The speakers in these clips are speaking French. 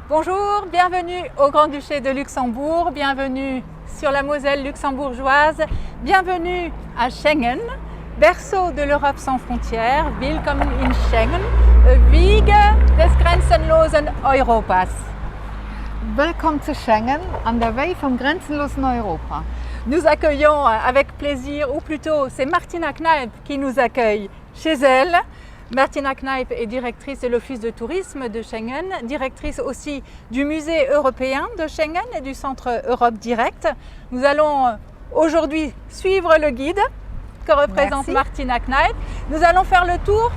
Bonjour, bienvenue au Grand-Duché de Luxembourg, bienvenue sur la Moselle luxembourgeoise, bienvenue à Schengen, berceau de l'Europe sans frontières, Willkommen in Schengen, Wiege des grenzenlosen Europas. Welcome to Schengen, an der Weg vom grenzenlosen Europa. Nous accueillons avec plaisir, ou plutôt c'est Martina Kneip qui nous accueille chez elle. Martina Kneip est directrice de l'Office de tourisme de Schengen, directrice aussi du Musée européen de Schengen et du Centre Europe Direct. Nous allons aujourd'hui suivre le guide que représente Martina Kneip. Nous allons faire le tour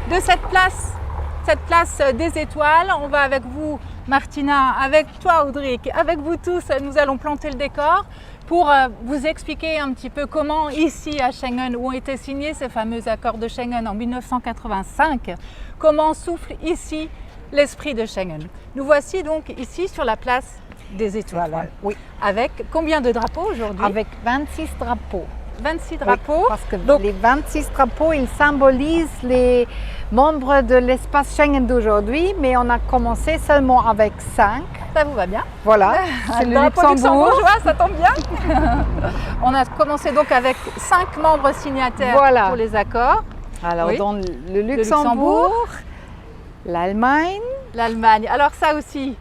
de cette place des étoiles. On va avec vous, Martina, avec toi, Audric, avec vous tous, nous allons planter le décor pour vous expliquer un petit peu comment ici à Schengen, où ont été signés ces fameux accords de Schengen en 1985, comment souffle ici l'esprit de Schengen. Nous voici donc ici sur la place des étoiles. Oui. Avec combien de drapeaux aujourd'hui? Avec 26 drapeaux. 26 drapeaux. Oui, parce que donc, les 26 drapeaux, ils symbolisent les membres de l'espace Schengen d'aujourd'hui, mais on a commencé seulement avec 5. Ça vous va bien? Voilà, c'est le drapeau Luxembourg. luxembourgeois, ça tombe bien. On a commencé donc avec 5 membres signataires pour les accords. Alors, dans le Luxembourg, l'Allemagne. L'Allemagne. Alors ça aussi,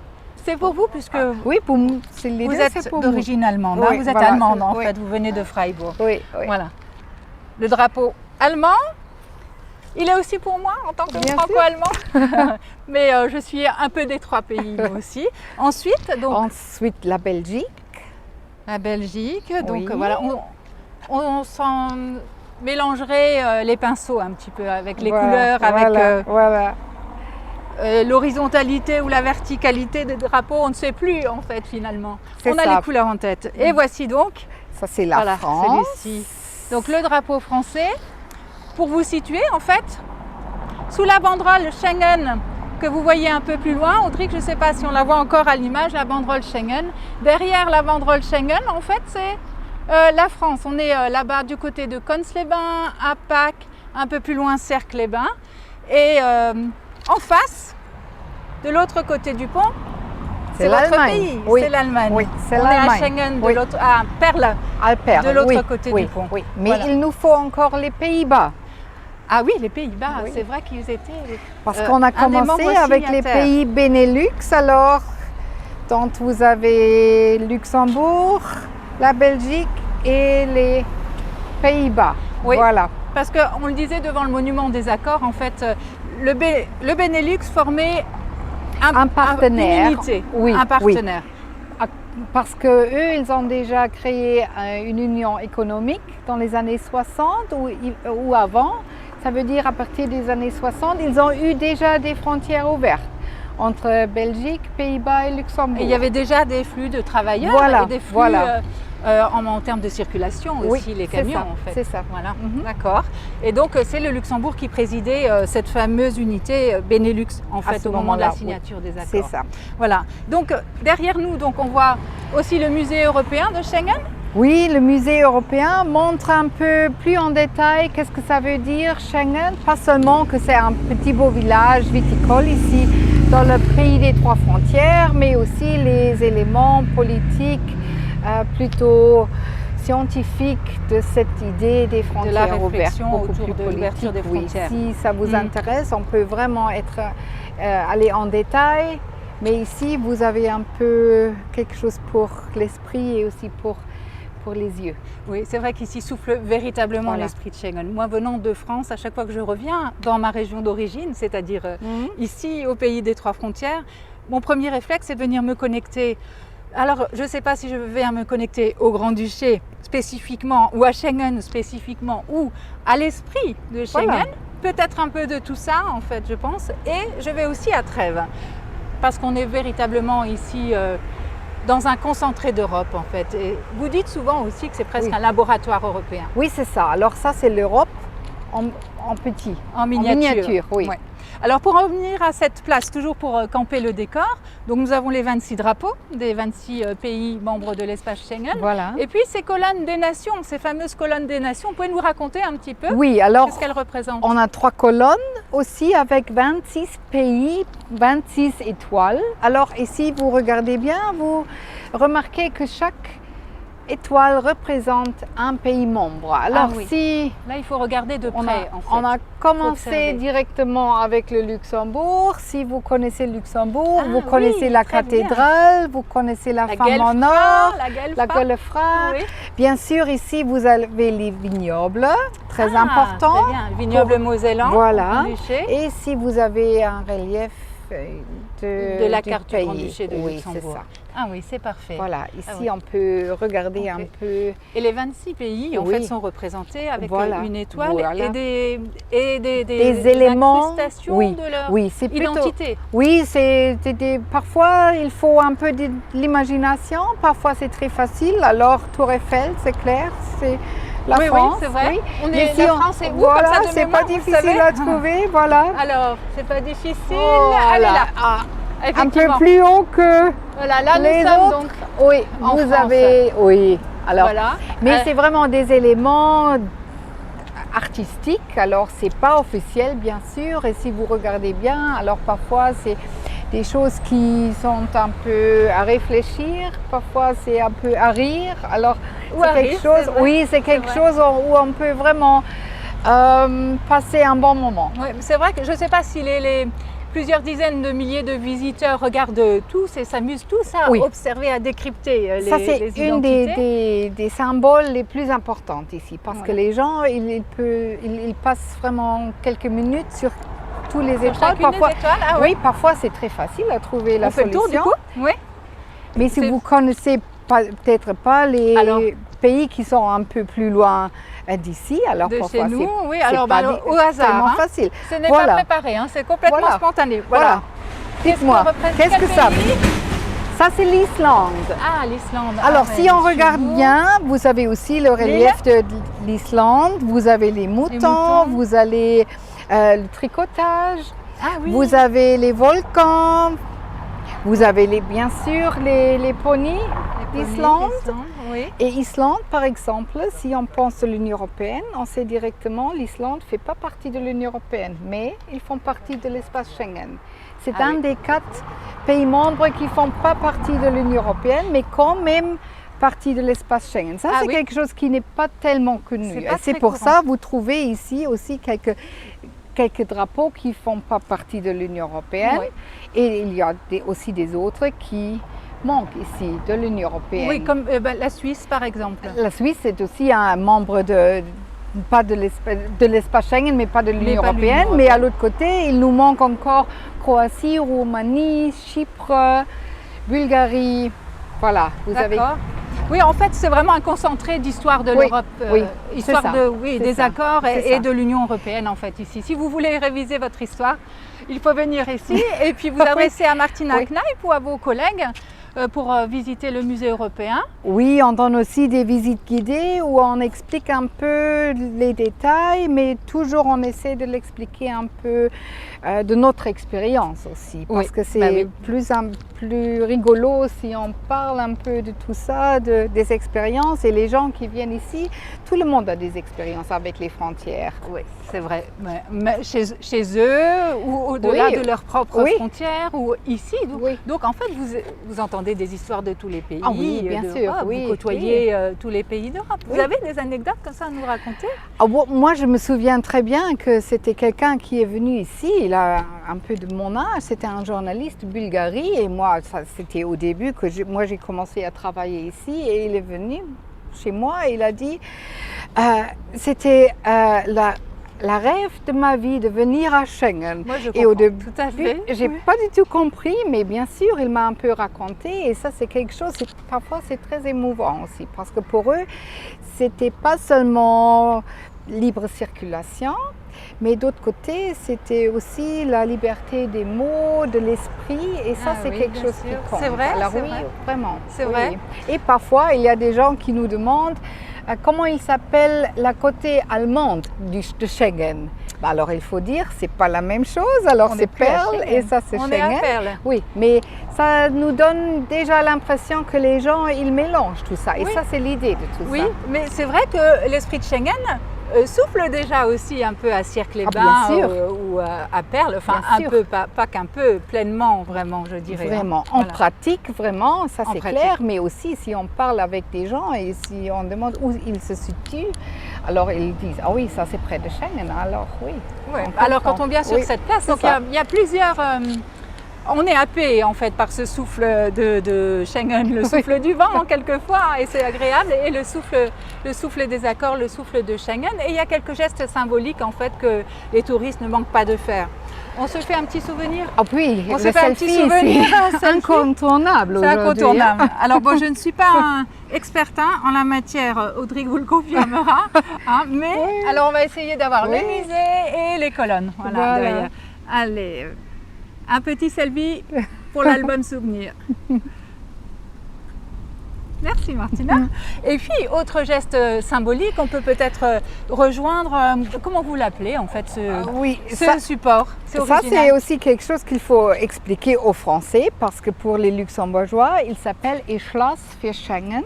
c'est pour vous puisque oui, pour nous, c'est les vous deux, êtes d'origine allemande. Oui, vous êtes voilà, allemande en fait, vous venez de Freiburg. Oui. Voilà. Le drapeau allemand. Il est aussi pour moi en tant que franco-allemand, mais je suis un peu des 3 pays moi aussi. Ensuite, la Belgique. La Belgique, donc voilà, on s'en mélangerait les pinceaux un petit peu avec les couleurs, avec l'horizontalité ou la verticalité des drapeaux, on ne sait plus en fait finalement. On a les couleurs en tête. Et voici donc, ça c'est la France. Celui-ci. Donc le drapeau français. Pour vous situer, en fait, sous la banderole Schengen que vous voyez un peu plus loin, Audric, je ne sais pas si on la voit encore à l'image, la banderole Schengen. Derrière la banderole Schengen, en fait, c'est la France. On est là-bas du côté de Cons-les-Bains, à Pâques, un peu plus loin Cercle-les-Bains. Et en face, de l'autre côté du pont, c'est votre pays, c'est l'Allemagne. Oui, c'est on l'Allemagne. est à Schengen, à Perle, de l'autre côté du pont. Oui. Mais il nous faut encore les Pays-Bas. Ah oui, les Pays-Bas, c'est vrai qu'ils étaient parce qu'on a commencé avec les pays Benelux, alors donc vous avez Luxembourg, la Belgique et les Pays-Bas. Oui, voilà. Parce qu'on le disait devant le monument des accords, en fait, le Benelux formait un partenaire. Une unité, un partenaire. Oui. Parce qu'eux, ils ont déjà créé une union économique dans les années 60 ou avant. Ça veut dire à partir des années 60, ils ont eu déjà des frontières ouvertes entre Belgique, Pays-Bas et Luxembourg. Et il y avait déjà des flux de travailleurs et des flux en termes de circulation aussi, les camions en fait. C'est ça. Voilà, d'accord. Et donc c'est le Luxembourg qui présidait cette fameuse unité Benelux en fait au moment de la signature des accords. C'est ça. Voilà. Donc derrière nous, on voit aussi le musée européen de Schengen. Oui, le musée européen montre un peu plus en détail qu'est-ce que ça veut dire Schengen. Pas seulement que c'est un petit beau village viticole ici dans le pays des 3 frontières, mais aussi les éléments politiques plutôt scientifiques de cette idée des frontières ouvertes, beaucoup plus de l'ouverture des frontières. Si ça vous intéresse, on peut vraiment aller en détail. Mais ici, vous avez un peu quelque chose pour l'esprit et aussi pour les yeux. Oui, c'est vrai qu'ici souffle véritablement l'esprit de Schengen. Moi, venant de France, à chaque fois que je reviens dans ma région d'origine, c'est-à-dire ici au pays des 3 frontières, mon premier réflexe, c'est de venir me connecter. Alors, je ne sais pas si je vais me connecter au Grand-Duché spécifiquement, ou à Schengen spécifiquement, ou à l'esprit de Schengen. Peut-être un peu de tout ça, en fait, je pense. Et je vais aussi à Trèves, parce qu'on est véritablement ici dans un concentré d'Europe en fait. Et vous dites souvent aussi que c'est presque un laboratoire européen. Oui, c'est ça. Alors ça, c'est l'Europe en petit, en miniature. Oui. Ouais. Alors pour revenir à cette place, toujours pour camper le décor, donc nous avons les 26 drapeaux des 26 pays membres de l'espace Schengen. Voilà. Et puis ces colonnes des nations, ces fameuses colonnes des nations, vous pouvez nous raconter un petit peu qu'est-ce qu'elles représentent? On a 3 colonnes aussi avec 26 pays, 26 étoiles. Alors ici, vous regardez bien, vous remarquez que chaque étoile représente un pays membre. Alors oui. si Là, il faut regarder de près. on a commencé observer. directement avec le Luxembourg. Si vous connaissez le Luxembourg, vous oui, connaissez la très bien. cathédrale, vous connaissez la femme en Guelfra, or, la Guelfra. la Guelfra. Oui. Bien sûr, ici, vous avez les vignobles, très Ah, importants. très bien. Vignoble mosellan. Voilà. Grand-Duché. Et si vous avez un relief De la du carte du pays. Grand-Duché de Oui, Luxembourg. c'est ça. Ah oui, c'est parfait. Voilà, ici oui. on peut regarder un peu. Et les 26 pays, en Oui. fait, sont représentés avec Voilà. une étoile Voilà. et des éléments. incrustations Oui, de leur oui, c'est plutôt. identité. Oui, parfois il faut un peu de l'imagination, parfois c'est très facile. Alors Tour Eiffel, c'est clair, c'est la Oui, France. c'est vrai. Oui. On Mais est, si la on- France est où voilà, comme ça de c'est mémoire, pas vous difficile savez à trouver, voilà. Alors, c'est pas difficile. Oh Allez là, là. ah, un peu Effectivement. plus haut que Voilà, là les nous sommes autres. donc Oui, en vous France. avez, oui. Alors, voilà. mais c'est vraiment des éléments artistiques, alors c'est pas officiel bien sûr, et si vous regardez bien, alors parfois c'est des choses qui sont un peu à réfléchir, parfois c'est un peu à rire, alors Ou à c'est quelque rire, chose, c'est vrai, oui, c'est quelque vrai. chose où on peut vraiment passer un bon moment. Ouais, c'est vrai que je ne sais pas si les plusieurs dizaines de milliers de visiteurs regardent tous et s'amusent tous à Oui. observer, à décrypter les Ça, c'est les une identités. des symboles les plus importants ici, parce que Voilà. les gens, ils passent vraiment quelques minutes sur tous les Sur étoiles. chacune Parfois, des étoiles, ah oui, parfois c'est très facile à trouver la On fait le tour solution. du coup. Oui. Mais si C'est- vous connaissez peut-être pas les Alors- pays qui sont un peu plus loin d'ici, alors De parfois chez nous, oui. c'est Alors, pas au hasard, tellement hein. facile. Ce n'est Voilà. pas préparé, hein, c'est complètement Voilà. spontané. Voilà. Dites-moi, qu'on représente qu'est-ce quel que ça pays veut dire? Ça, c'est l'Islande. Ah, l'Islande. Alors, Ah, si ouais, on chez regarde nous. bien, vous avez aussi le relief de l'Islande, vous avez les moutons, vous avez le tricotage, Ah oui. vous avez les volcans, vous avez bien sûr les poneys d'Islande. Oui. Et Islande, par exemple, si on pense à l'Union européenne, on sait directement l'Islande ne fait pas partie de l'Union européenne, mais ils font partie de l'espace Schengen. C'est Ah un oui. des 4 pays membres qui ne font pas partie de l'Union européenne, mais quand même partie de l'espace Schengen. Ça, Ah c'est oui. quelque chose qui n'est pas tellement connu. C'est pas C'est très pour courant. ça que vous trouvez ici aussi quelques drapeaux qui ne font pas partie de l'Union européenne. Oui. Et il y a aussi des autres qui manquent ici de l'Union européenne. Oui, comme la Suisse par exemple. La Suisse est aussi un membre pas de l'espace Schengen, mais pas de l'Union pas de l'Union européenne. Mais à l'autre côté, il nous manque encore Croatie, Roumanie, Chypre, Bulgarie. Voilà, vous avez. D'accord. Oui, en fait, c'est vraiment un concentré d'histoire de Oui, l'Europe, oui, histoire c'est ça, c'est des ça, accords c'est et ça. de l'Union européenne en fait ici. Si vous voulez réviser votre histoire, il faut venir ici et puis vous adresser à Martina Oui. Kneip ou à vos collègues pour visiter le musée européen. Oui, on donne aussi des visites guidées où on explique un peu les détails, mais toujours on essaie de l'expliquer un peu de notre expérience aussi. Parce Oui, que c'est bah oui. plus rigolo si on parle un peu de tout ça, des expériences. Et les gens qui viennent ici, tout le monde a des expériences avec les frontières. Oui, c'est vrai. Mais chez eux ou au-delà Oui. de leurs propres Oui. frontières ou ici. Oui. Donc en fait, vous entendez des histoires de tous les pays. Ah oui, bien d'Europe, sûr, oui, Vous côtoyez tous les pays d'Europe. Vous Oui. avez des anecdotes comme ça à nous raconter? Ah bon, moi, je me souviens très bien que c'était quelqu'un qui est venu ici, il a un peu de mon âge, c'était un journaliste de Bulgarie et moi, c'était au début que moi j'ai commencé à travailler ici et il est venu chez moi et il a dit c'était la rêve de ma vie de venir à Schengen. Moi, je Et au comprends début, tout à fait. j'ai Oui. pas du tout compris, mais bien sûr, il m'a un peu raconté et ça, c'est quelque chose, parfois c'est très émouvant aussi, parce que pour eux, c'était pas seulement libre circulation, mais d'autre côté, c'était aussi la liberté des mots, de l'esprit, et ça, Ah c'est oui, quelque bien chose sûr. qui compte. C'est vrai, Alors c'est oui, vrai. vraiment. C'est oui. vrai. Et parfois, il y a des gens qui nous demandent comment il s'appelle la côté allemande de Schengen. Bah, alors, il faut dire, c'est pas la même chose. Alors, On c'est est plus à Perle Schengen. et ça, c'est On est à Schengen. Perle. Oui, mais ça nous donne déjà l'impression que les gens, ils mélangent tout ça. Et Oui. ça, c'est l'idée de tout Oui, ça. mais c'est vrai que l'esprit de Schengen, souffle déjà aussi un peu à Cirque-les-Bains bien sûr. ou à Perles, enfin Bien un sûr. peu, pas qu'un peu, pleinement vraiment je dirais. Vraiment, hein. on Voilà. pratique vraiment, ça En c'est pratique. clair, mais aussi si on parle avec des gens et si on demande où ils se situent, alors ils disent, ah oui, ça c'est près de Schengen, alors oui. Ouais. on Alors quand comprend. on vient sur Oui, cette place, c'est donc ça. il y a plusieurs... on est happé en fait par ce souffle de Schengen, le souffle du vent quelquefois, et c'est agréable, et le souffle des accords, le souffle de Schengen. Et il y a quelques gestes symboliques en fait que les touristes ne manquent pas de faire. On se fait un petit souvenir. Ah oui, On le se fait un petit selfie, souvenir, un c'est selfie. incontournable C'est aujourd'hui, incontournable. hein. Alors bon, je ne suis pas un experte en la matière, Audrey vous le confirmera, hein, mais Oui. alors on va essayer d'avoir Oui. le musée et les colonnes. Voilà. Voilà. derrière. Allez, un petit selfie pour l'album souvenir. Merci Martina. Et puis, autre geste symbolique, on peut peut-être rejoindre, comment vous l'appelez en fait, Oui, ce ça, support. C'est ça c'est original. aussi quelque chose qu'il faut expliquer aux Français parce que pour les luxembourgeois, il s'appelle Schloss für Schengen.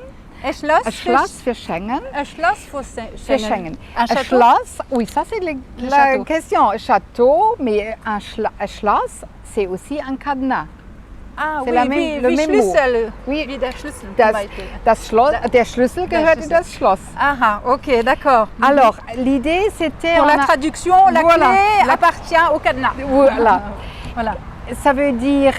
Schloss, Schloss für Schengen. Schloss pour Für Schengen. Un château. Schloss, oui, ça c'est la château. question. Château, mais un Schloss, c'est aussi un cadenas. Ah C'est oui, la même- wie, le wie même mot. Schlüssel. Oui. Wie der Schlüssel zum Das, Beispiel. das Schloss, der Schlüssel gehört in Schlüssel. das Schloss. Ah ah, ok, d'accord. Alors, l'idée c'était... Pour on la a- traduction, la Voilà. clé appartient au cadenas. Voilà. Voilà. Ça veut dire,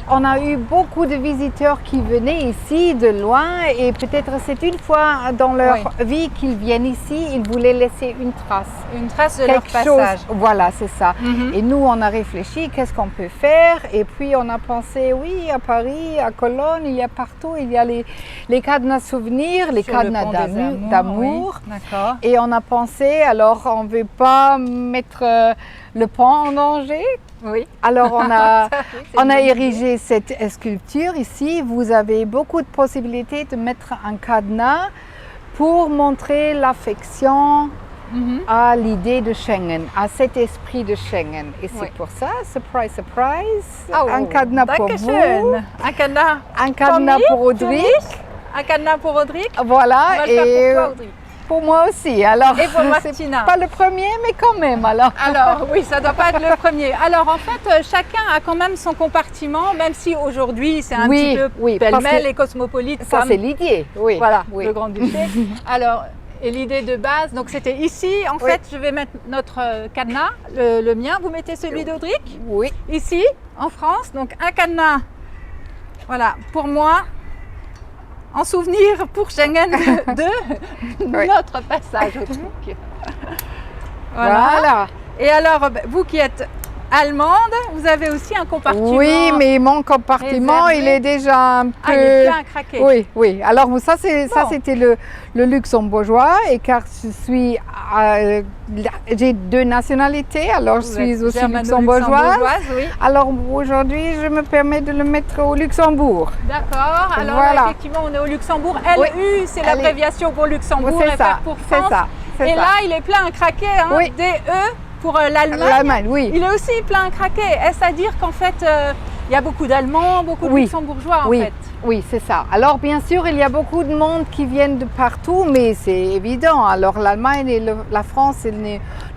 on a eu beaucoup de visiteurs qui venaient ici de loin et peut-être c'est une fois dans leur vie qu'ils viennent ici, ils voulaient laisser une trace. Une trace de leur Quelque passage. chose, voilà, c'est ça. Mhm. Et nous, on a réfléchi, qu'est-ce qu'on peut faire? Et puis, on a pensé, oui, à Paris, à Cologne, il y a partout, il y a les cadenas souvenirs, les Sur le cadenas pont des d'amour. oui. D'accord. Et on a pensé, alors, on ne veut pas mettre le pont en danger. Oui. Alors, on Ça, a, oui, c'est on une a bonne idée. érigé cette sculpture ici. Vous avez beaucoup de possibilités de mettre un cadenas pour montrer l'affection Mhm. à l'idée de Schengen, à cet esprit de Schengen. Et c'est Oui. pour ça, surprise, surprise, Oh, un cadenas pour vous, Dankeschön. Un cadenas. un cadenas Pour pour mich, Audrey, Un cadenas pour Audrey. On voilà, va le et faire pour toi, Audrey. pour moi aussi. Alors, Et pour c'est Martina. pas le premier, mais quand même. Alors, Alors oui, ça ne doit pas être le premier. Alors en fait, chacun a quand même son compartiment, même si aujourd'hui c'est un Oui, petit peu oui, parce pêle-mêle que et cosmopolite. ça comme, c'est l'idée, oui. voilà, oui. le Grand-Duché. Alors, et l'idée de base, donc c'était ici. En Oui. fait, je vais mettre notre cadenas, le mien. Vous mettez celui d'Audric. Oui, Ici, en France, donc un cadenas, voilà, pour moi, en souvenir pour Schengen de Oui. notre passage au truc. voilà. Et alors, vous qui êtes allemande, vous avez aussi un compartiment. Oui, mais mon compartiment, réservé. il est déjà un peu... Ah, il est plein à craquer. Oui, oui. Alors ça, Bon. c'était le luxembourgeois, et car je suis, j'ai deux nationalités, alors je Vous suis êtes aussi germano-luxembourgeoise, luxembourgeoise. oui. Alors aujourd'hui, je me permets de le mettre au Luxembourg. D'accord. Alors Voilà. là, effectivement, on est au Luxembourg. LU, Oui. c'est Allez. l'abréviation pour Luxembourg C'est et ça, FR pour c'est France. ça, c'est Et ça. là, il est plein à craquer. Hein, Oui. DE pour l'Allemagne. L'Allemagne, oui. Il est aussi plein à craquer. Est-ce à dire qu'en fait, il y a beaucoup d'Allemands, beaucoup de Oui. Luxembourgeois en Oui, fait? oui, c'est ça. Alors bien sûr, il y a beaucoup de monde qui viennent de partout, mais c'est évident. Alors l'Allemagne et la France, c'est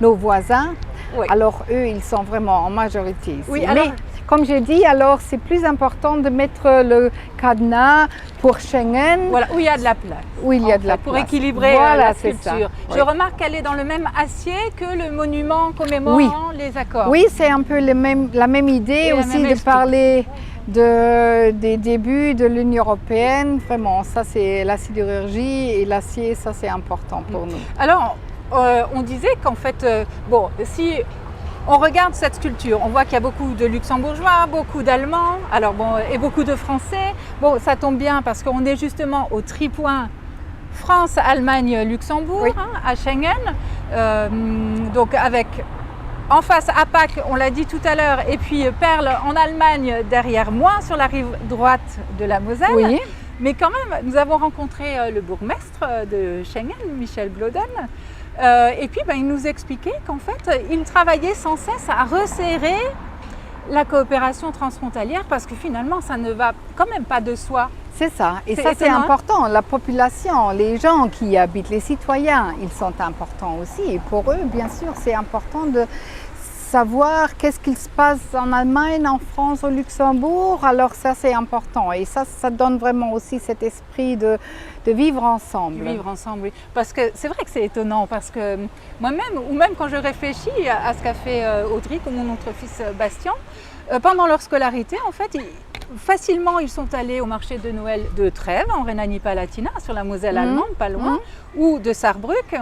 nos voisins. Oui. Alors eux, ils sont vraiment en majorité ici. Oui, alors- Mais comme j'ai dit, alors c'est plus important de mettre le cadenas pour Schengen, Voilà, où il y a de la place. où il y a en de la fait, pour place. équilibrer Voilà, la c'est ça. sculpture. Je Oui. remarque qu'elle est dans le même acier que le monument commémorant Oui. les accords. Oui, c'est un peu la même idée Et la aussi même de esprit. parler des débuts de l'Union européenne. Vraiment, ça c'est la sidérurgie et l'acier, ça c'est important pour nous. Alors, on disait qu'en fait, bon, si on regarde cette sculpture, on voit qu'il y a beaucoup de Luxembourgeois, beaucoup d'Allemands, alors bon, et beaucoup de Français. Bon, ça tombe bien parce qu'on est justement au tripoint France, Allemagne, Luxembourg, Oui. hein, à Schengen. Donc avec en face APAC, on l'a dit tout à l'heure, et puis Perles en Allemagne derrière moi, sur la rive droite de la Moselle. Oui, Mais quand même, nous avons rencontré le bourgmestre de Schengen, Michel Bloden, et puis il nous expliquait qu'en fait, il travaillait sans cesse à resserrer la coopération transfrontalière parce que finalement, ça ne va quand même pas de soi C'est ça. Et C'est ça, c'est étonnant, hein? important. La population, les gens qui y habitent, les citoyens, ils sont importants aussi. Et pour eux, bien sûr, c'est important de savoir qu'est-ce qu'il se passe en Allemagne, en France, au Luxembourg. Alors ça, c'est important. Et ça donne vraiment aussi cet esprit de vivre ensemble. Vivre ensemble, oui. Parce que c'est vrai que c'est étonnant, parce que moi-même, ou même quand je réfléchis à ce qu'a fait Audric ou mon autre fils Bastien, pendant leur scolarité, en fait, facilement, ils sont allés au marché de Noël de Trèves, en Rhénanie-Palatinat, sur la Moselle allemande, pas loin, ou de Saarbrück.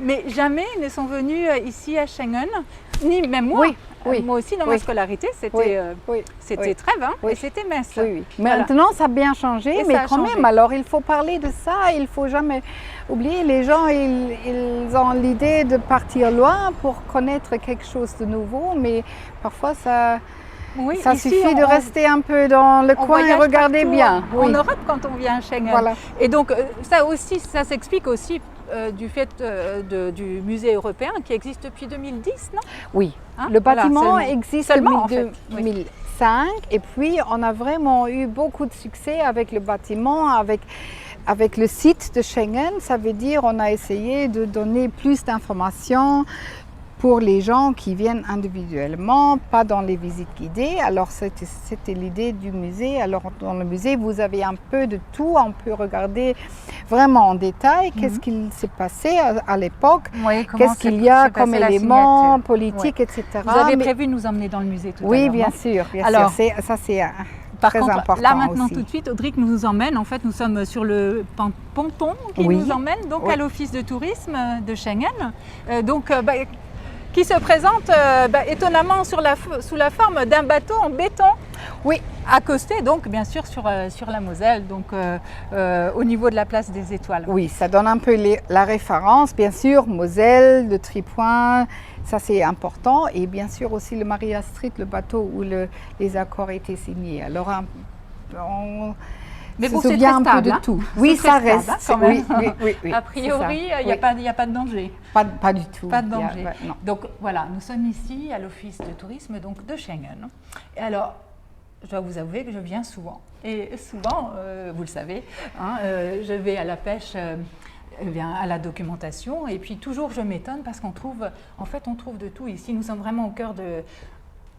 Mais jamais ils ne sont venus ici à Schengen, ni même moi. Oui, moi aussi, dans ma scolarité, c'était Trèves, hein, et c'était Metz. Oui. Maintenant, ça a bien changé, Et mais ça a quand changé. même, alors il faut parler de ça, il ne faut jamais oublier, les gens, ils ont l'idée de partir loin pour connaître quelque chose de nouveau, mais parfois ça ici, suffit de rester un peu dans le coin et regarder partout, bien. En Europe, quand on vient à Schengen. Voilà. Et donc, ça s'explique aussi du fait du musée européen qui existe depuis 2010, non? Oui, Hein? le bâtiment Voilà, existe seulement, depuis en fait. Oui. 2005 et puis on a vraiment eu beaucoup de succès avec le bâtiment, avec le site de Schengen. Ça veut dire on a essayé de donner plus d'informations pour les gens qui viennent individuellement, pas dans les visites guidées. Alors c'était l'idée du musée. Alors dans le musée, vous avez un peu de tout. On peut regarder vraiment en détail qu'est-ce qu'il s'est passé à l'époque, Oui, comment qu'est-ce qu'il y a s'est comme passée la éléments signature. politiques, Ouais. etc. Vous avez Mais- prévu de nous emmener dans le musée tout à Oui, l'heure, bien non? sûr, bien Alors, sûr. Ça c'est Par très contre, important là maintenant aussi. tout de suite, Audric nous emmène, en fait nous sommes sur le ponton qui Oui. nous emmène donc Oui. à l'office de tourisme de Schengen, qui se présente étonnamment sous la forme d'un bateau en béton. Oui. Accosté donc bien sûr sur la Moselle, donc au niveau de la place des Étoiles. Oui, ça donne un peu la référence, bien sûr, Moselle, le Tripoint, ça c'est important. Et bien sûr aussi le Maria-Street, le bateau où les accords étaient signés. Alors, on Mais se bon, c'est souvient très un stable, peu de hein. tout. C'est Oui, très ça stable, reste. hein, quand même. Oui, A priori, il n'y a pas de danger. Pas du tout. Pas de danger. Non. Donc voilà, nous sommes ici à l'office de tourisme donc, de Schengen. Et alors, je dois vous avouer que je viens souvent. Et souvent, vous le savez, hein, je vais à la pêche, à la documentation. Et puis toujours, je m'étonne parce qu'on trouve, en fait, on trouve de tout ici. Nous sommes vraiment au cœur de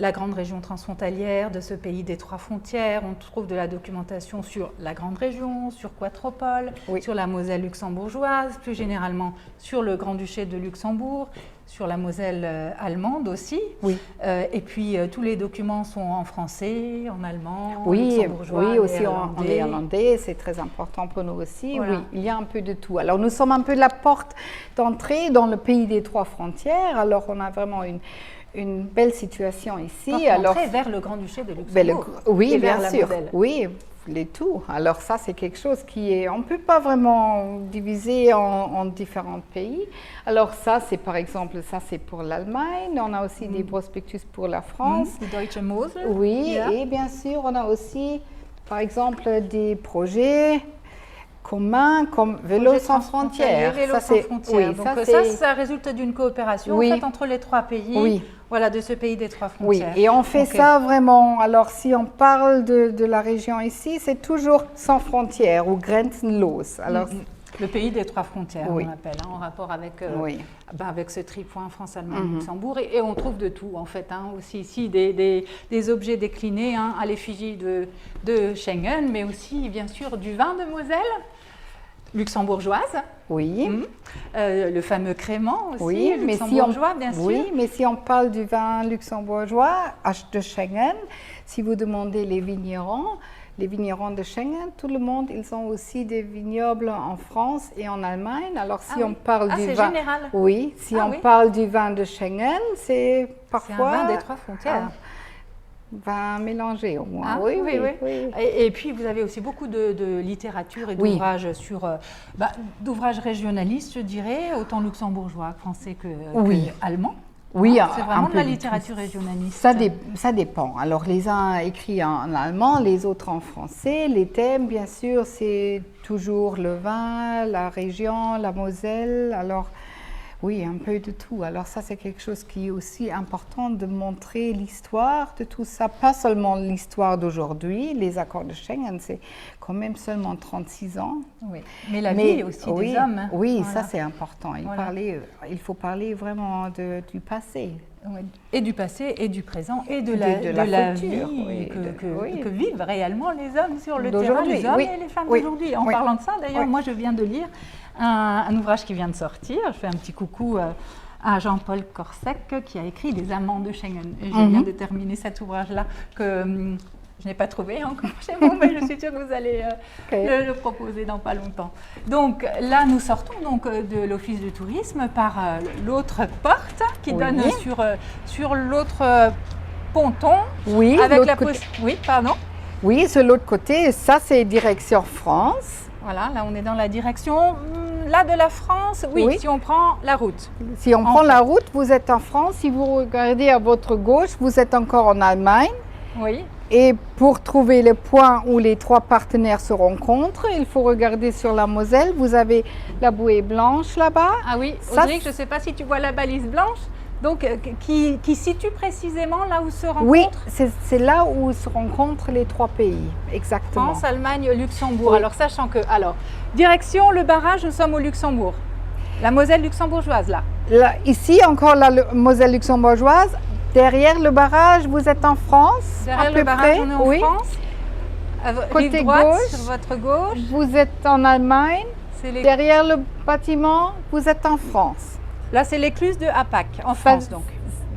la grande région transfrontalière, de ce pays des trois frontières. On trouve de la documentation sur la grande région, sur Quatropole, sur la Moselle luxembourgeoise, plus généralement sur le Grand-Duché de Luxembourg, sur la Moselle allemande aussi. Oui. Et puis tous les documents sont en français, en allemand, en Oui, luxembourgeois, oui, aussi en néerlandais. néerlandais, c'est très important pour nous aussi. Voilà. Oui, il y a un peu de tout. Alors nous sommes un peu la porte d'entrée dans le pays des trois frontières. Alors on a vraiment une belle situation ici. Porte Alors d'entrée vers le Grand-Duché de ben, Luxembourg. oui, et vers bien la sûr. Moselle. Oui, les tout. Alors ça, c'est quelque chose qui est, on ne peut pas vraiment diviser en différents pays. Alors ça, c'est par exemple, ça c'est pour l'Allemagne. On a aussi des prospectus pour la France. Die Deutsche Mosel. Oui, Ja. et bien sûr, on a aussi, par exemple, des projets communs comme Vélo Projet sans frontières. Vélo Ça, sans c'est- frontières. oui, Donc c'est- ça résulte d'une coopération Oui. en fait, entre les trois pays, Oui. voilà, de ce pays des trois Oui, frontières. et on fait Ok. ça vraiment. Alors, si on parle de la région ici, c'est toujours sans frontières ou grenzenlos. Alors, Le pays des trois frontières, Oui. on l'appelle, hein, en rapport avec, Oui. avec ce tripoint France, Allemagne, Luxembourg. Et on trouve de tout, en fait, hein, aussi ici, des objets déclinés hein, à l'effigie de Schengen, mais aussi, bien sûr, du vin de Moselle, luxembourgeoise, oui. le fameux crément aussi, Oui, mais luxembourgeois, bien sûr. oui, mais si on parle du vin luxembourgeois de Schengen, si vous demandez les vignerons de Schengen, tout le monde, ils ont aussi des vignobles en France et en Allemagne. Alors si Ah on oui. parle Ah, du c'est vin, général. oui, si Ah on oui. parle du vin de Schengen, c'est C'est parfois un vin des trois frontières. vin mélangé au moins. Ah, oui. Et puis vous avez aussi beaucoup de littérature et Oui. d'ouvrages sur d'ouvrages régionalistes, je dirais, autant luxembourgeois, français que Oui. allemand. Oui, Hein, c'est un vraiment de peu la de littérature régionaliste. Ça dépend. Alors, les uns écrits en allemand, les autres en français. Les thèmes, bien sûr, c'est toujours le vin, la région, la Moselle. Alors, Oui, un peu de tout. Alors ça, c'est quelque chose qui est aussi important de montrer l'histoire de tout ça. Pas seulement l'histoire d'aujourd'hui, les accords de Schengen, c'est quand même seulement 36 ans. Oui. Mais la vie aussi des hommes. Hein. Oui, voilà. ça c'est important. Il faut parler vraiment du passé. Oui. Et du passé, et du présent, et de la future, vie que vivent réellement les hommes sur le terrain, les hommes et les femmes d'aujourd'hui. En parlant de ça, d'ailleurs, moi je viens de lire un ouvrage qui vient de sortir. Je fais un petit coucou à Jean-Paul Corsec qui a écrit des amants de Schengen. Et je viens de terminer cet ouvrage-là que je n'ai pas trouvé encore chez vous, mais je suis sûre que vous allez le proposer dans pas longtemps. Donc là, nous sortons donc de l'Office du tourisme par l'autre porte qui donne sur l'autre ponton. Oui, avec Oui, pardon. Oui, sur l'autre côté, ça c'est direction France. Voilà, là on est dans la direction là de la France. Oui, si on prend la route. Si on prend la route, vous êtes en France. Si vous regardez à votre gauche, vous êtes encore en Allemagne. Oui. Et pour trouver le point où les trois partenaires se rencontrent, il faut regarder sur la Moselle. Vous avez la bouée blanche là-bas. Ah oui, Audrey, je ne sais pas si tu vois la balise blanche, donc qui situe précisément là où se rencontrent. Oui, c'est là où se rencontrent les trois pays, exactement. France, Allemagne, Luxembourg. Oui. Alors sachant que, direction le barrage, nous sommes au Luxembourg. La Moselle luxembourgeoise là. Ici encore la Moselle luxembourgeoise. Derrière le barrage, vous êtes en France. Derrière le barrage, on est en France. Côté droite, gauche, sur votre gauche. Vous êtes en Allemagne. Derrière le bâtiment, vous êtes en France. Là, c'est l'écluse de Hapac, en France donc.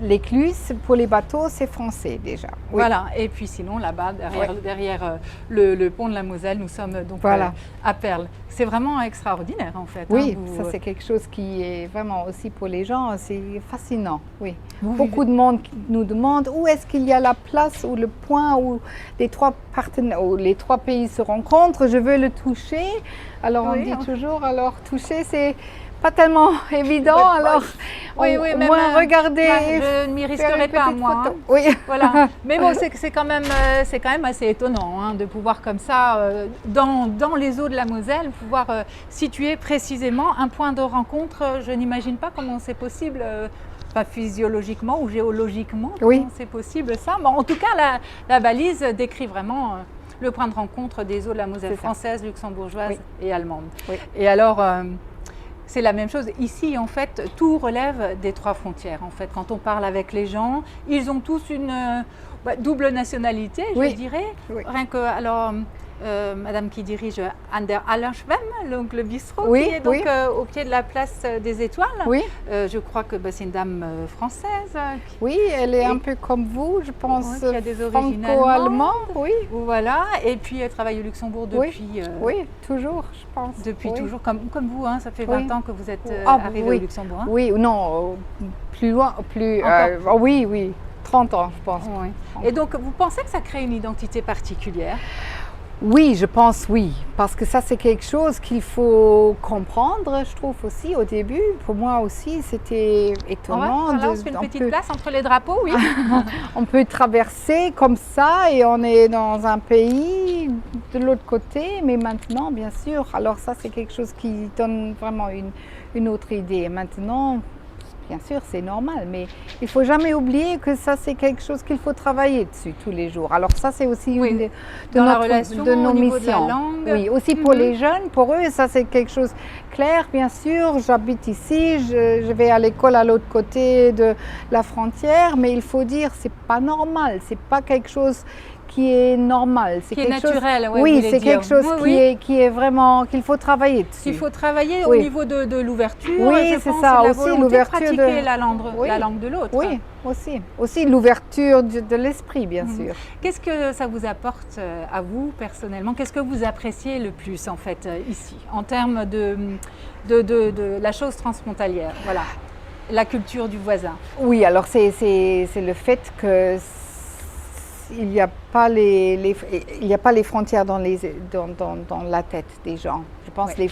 L'écluse, pour les bateaux, c'est français déjà. Oui. Voilà, et puis sinon, là-bas, derrière le pont de la Moselle, nous sommes donc à Perles. C'est vraiment extraordinaire en fait. Oui, ça c'est quelque chose qui est vraiment aussi pour les gens, c'est fascinant. Oui. Beaucoup de monde nous demande où est-ce qu'il y a la place ou le point où les trois partenaires, où les trois pays se rencontrent. Je veux le toucher. Alors on dit toujours, toucher c'est pas tellement évident, alors au moins regarder. Je ne m'y risquerai pas moi. Hein. Oui. Voilà. Mais bon, c'est quand même assez étonnant de pouvoir comme ça, dans les eaux de la Moselle, pouvoir situer précisément un point de rencontre. Je n'imagine pas comment c'est possible. Pas physiologiquement ou géologiquement, comment c'est possible ça. Bon, en tout cas, la balise décrit vraiment le point de rencontre des eaux de la Moselle française, luxembourgeoise et allemande. Oui. Et alors. C'est la même chose. Ici, en fait, tout relève des trois frontières. En fait, quand on parle avec les gens, ils ont tous une double nationalité, je dirais. Oui. Rien que, madame qui dirige An der Allerschwemme, donc le bistrot, qui est donc au pied de la place des Étoiles. Oui. Je crois que c'est une dame française. Oui, elle est un peu comme vous, je pense, qui a des origines franco-allemandes. Oui. Voilà, et puis elle travaille au Luxembourg depuis... oui, toujours, je pense. Depuis toujours, comme vous, ça fait 20 ans que vous êtes arrivée au Luxembourg. Hein. Oui, non, plus loin, oui, 30 ans, je pense. Oui. Et donc, vous pensez que ça crée une identité particulière ? Oui, je pense oui, parce que ça c'est quelque chose qu'il faut comprendre, je trouve aussi au début. Pour moi aussi, c'était étonnant. On fait une petite place entre les drapeaux, oui. On peut traverser comme ça et on est dans un pays de l'autre côté, mais maintenant, bien sûr, alors ça c'est quelque chose qui donne vraiment une autre idée. Maintenant, bien sûr, c'est normal, mais il ne faut jamais oublier que ça, c'est quelque chose qu'il faut travailler dessus tous les jours. Alors ça, c'est aussi une de nos missions. De la langue. Oui, aussi pour les jeunes, pour eux, ça, c'est quelque chose clair, bien sûr. J'habite ici, je vais à l'école à l'autre côté de la frontière, mais il faut dire, c'est pas normal, c'est pas quelque chose qui est normal, c'est quelque naturel, chose. Oui, c'est quelque chose qui est vraiment qu'il faut travailler dessus. Il faut travailler au niveau de l'ouverture. Oui, c'est ça aussi l'ouverture de pratiquer la langue de l'autre. Oui, aussi l'ouverture de l'esprit, bien sûr. Qu'est-ce que ça vous apporte à vous personnellement? Qu'est-ce que vous appréciez le plus en fait ici en termes de la chose transfrontalière? Voilà, la culture du voisin. Oui, alors c'est le fait que il n'y a pas les frontières dans la tête des gens. Je pense que les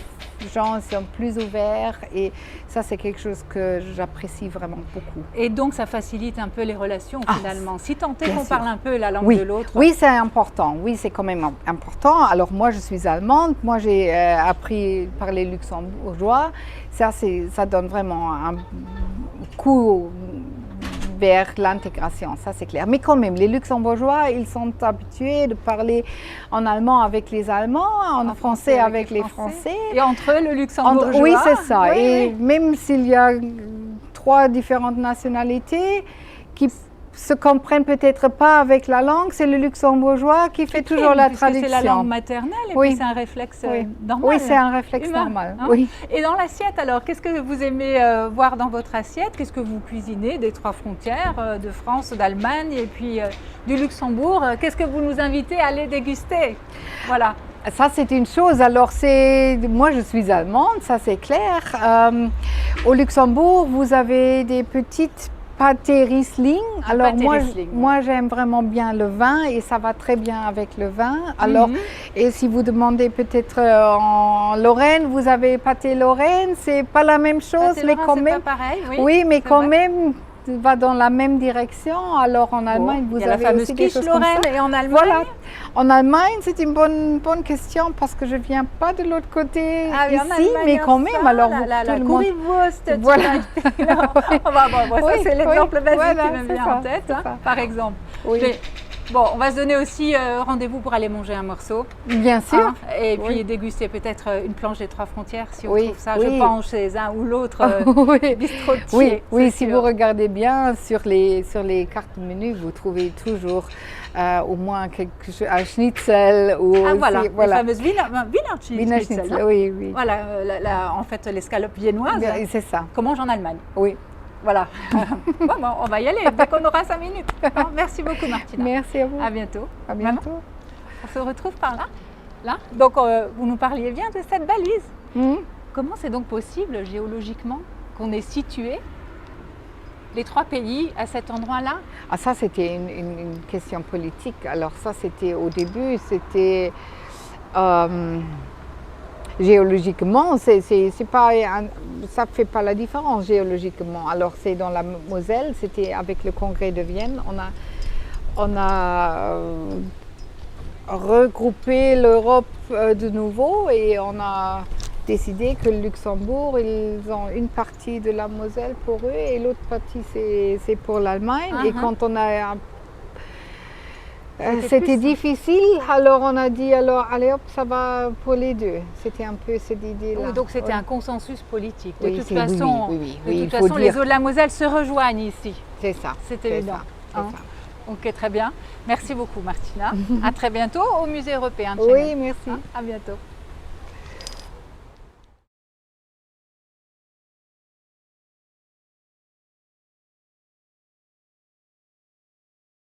gens sont plus ouverts et ça, c'est quelque chose que j'apprécie vraiment beaucoup. Et donc, ça facilite un peu les relations finalement. Si tant est bien qu'on sûr. parle un peu la langue de l'autre. Oui, c'est important. Oui, c'est quand même important. Alors moi, je suis allemande. Moi, j'ai appris à parler luxembourgeois. Ça donne vraiment un coup vers l'intégration, ça c'est clair. Mais quand même, les luxembourgeois, ils sont habitués de parler en allemand avec les Allemands, en français avec les Français. Et entre eux, le luxembourgeois. Oui, c'est ça. Oui, et oui. même s'il y a 3 différentes nationalités qui se comprennent peut-être pas avec la langue, c'est le luxembourgeois qui fait toujours la traduction. C'est la langue maternelle et puis c'est un réflexe normal. Oui, c'est un réflexe humain, normal. Hein? Oui. Et dans l'assiette, alors, qu'est-ce que vous aimez voir dans votre assiette? Qu'est-ce que vous cuisinez des 3 frontières, de France, d'Allemagne et puis du Luxembourg? Qu'est-ce que vous nous invitez à aller déguster? Voilà. Ça, c'est une chose. Alors, moi, je suis allemande, ça c'est clair. Au Luxembourg, vous avez des petites pâté Riesling. Alors moi j'aime vraiment bien le vin et ça va très bien avec le vin. Alors et si vous demandez peut-être en Lorraine, vous avez pâté Lorraine, c'est pas la même chose, pâté mais Lorrain, quand même. Pas pareil, oui, mais quand même va dans la même direction. Alors en Allemagne, vous il y a avez la fameuse aussi des choses Lorraine comme ça. Et en Allemagne. Voilà. En Allemagne, c'est une bonne question parce que je viens pas de l'autre côté ici, mais quand même. Alors la currywurst. Voilà. Ça c'est l'exemple basique qui me vient en tête, par exemple. Oui. Bon, on va se donner aussi rendez-vous pour aller manger un morceau. Bien sûr. Et puis déguster peut-être une planche des 3 frontières si on trouve ça, je pense, chez un ou l'autre bistrotier. Oui, si vous regardez bien sur les cartes de menu, vous trouvez toujours au moins un schnitzel. Ou voilà, la fameuse Wiener Schnitzel. Oui. Voilà, en fait, l'escalope viennoise. C'est ça. Qu'on mange en Allemagne. Oui. Voilà. On va y aller dès qu'on aura 5 minutes. Merci beaucoup, Martina. Merci à vous. À bientôt. À bientôt. On se retrouve par là. Là. Donc, vous nous parliez bien de cette balise. Comment c'est donc possible, géologiquement, qu'on ait situé les 3 pays à cet endroit-là? Ça, c'était une question politique. Alors ça, c'était au début, c'était... géologiquement, ça ne fait pas la différence géologiquement. Alors c'est dans la Moselle, c'était avec le congrès de Vienne. On a regroupé l'Europe de nouveau et on a décidé que le Luxembourg, ils ont une partie de la Moselle pour eux et l'autre partie c'est pour l'Allemagne. Et quand on a c'était difficile, alors on a dit allez hop, ça va pour les deux. C'était un peu cette idée-là. Donc c'était un consensus politique. De toute façon, les eaux de la Moselle se rejoignent ici. C'est ça. C'est évident. Ok, très bien. Merci beaucoup, Martina. À très bientôt au Musée européen de Schengen. Oui, merci. À bientôt.